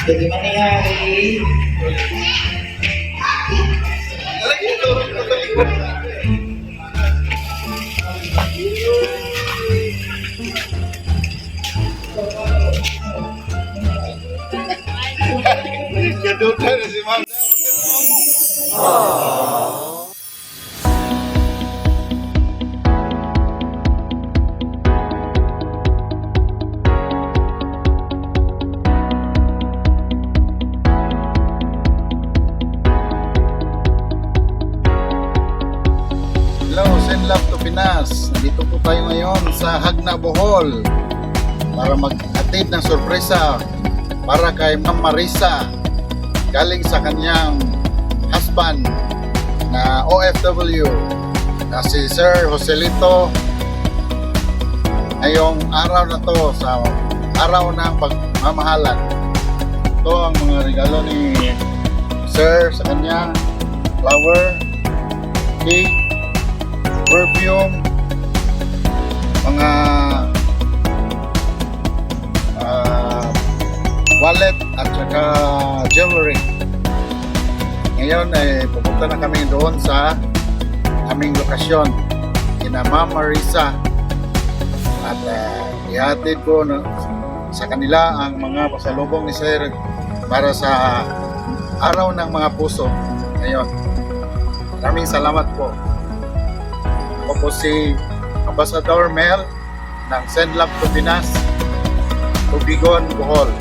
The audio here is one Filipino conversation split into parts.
Jadi mangyayari? Gadutan na si Ma'am. Hello, send love to Pinas. Dito po tayo ngayon sa Hagna, Bohol para mag-atid ng sorpresa para kay Ma'am Marisa galing sa kanyang husband na OFW na si Sir Joselito. Ngayong araw na to, sa araw ng pagmamahalan, ito ang mga regalo ni Sir sa kanya: flower, cake, perfume, mga wallet at saka jewelry. Ngayon ay pupunta na kami doon sa aming lokasyon kina Ma'am Marisa at ihatid ko sa kanila ang mga pasalubong ni Sir para sa araw ng mga puso ngayon. Maraming salamat po. Ako po si Ambassador Mel ng Send Love to Pinas, Tubigon, Bohol.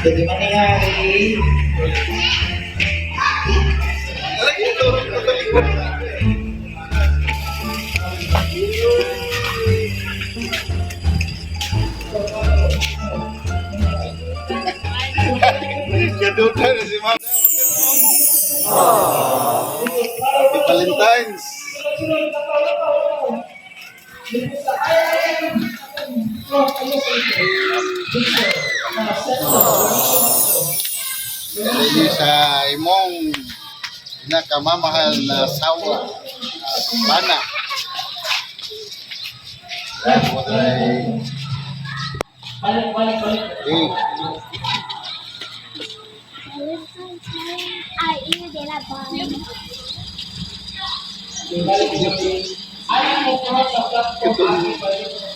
Jadi mangyayari? Gadutan na si Ma'am. Happy Valentine's. Dahil sa imong pinakamamahal na asawa, bana. Ay, ini de la banda.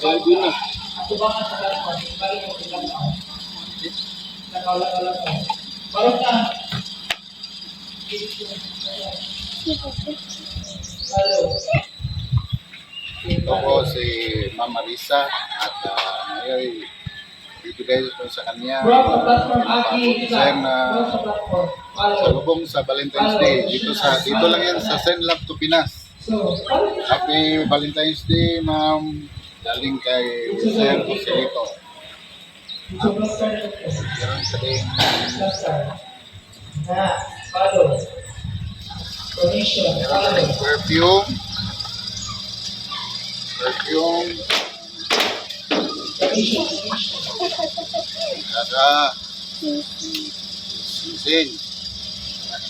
Bago na. Ito po si Ma'am Marisa at ngayon ibigay ito sa kanya Sir na salubong sa Valentine's Day dito lang yan sa Send Love to Pinas. Happy Valentine's Day, Ma'am, galing kay Sir Joselito. Meron sa din perfume, ada sising.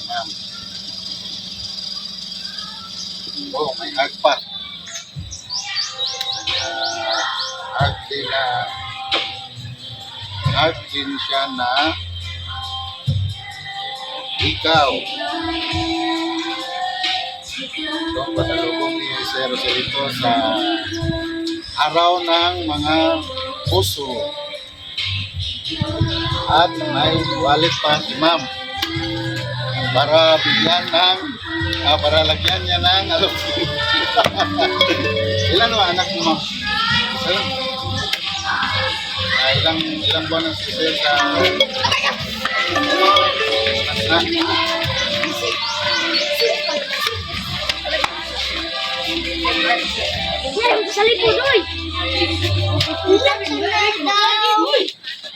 Ma'am. Oh, may hug pa. Hug din siya na ikaw. Ito ang pasalubong ni Sir Joselito sa araw ng mga puso. At may wallet pa si Ma'am para bigyan ng para lagyan niya ng ilan o anak mo, Ma'am? Ilang buwan ang sisir sa Sa likod, uy!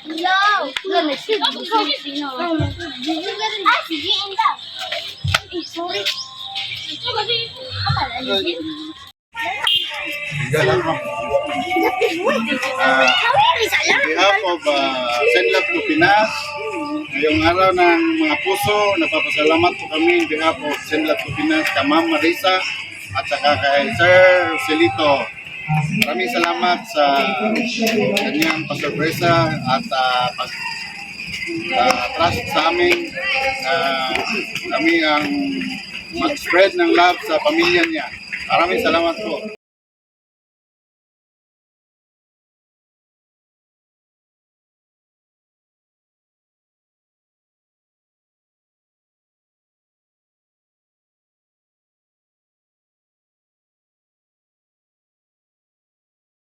Hello! Ah, si Jean daw. Eh, sorry. Apa lagi, Jean? Tiga lang ma'am. On behalf of Send Love to Pinas, ngayong araw ng mga puso, napapasalamat po kami on behalf of Send Love to Pinas, kay Ma'am Marisa at saka kay Sir Celito. Maraming salamat sa kanyang pasorpresa at trust sa amin na kami ang mag-spread ng love sa pamilya niya. Maraming salamat po.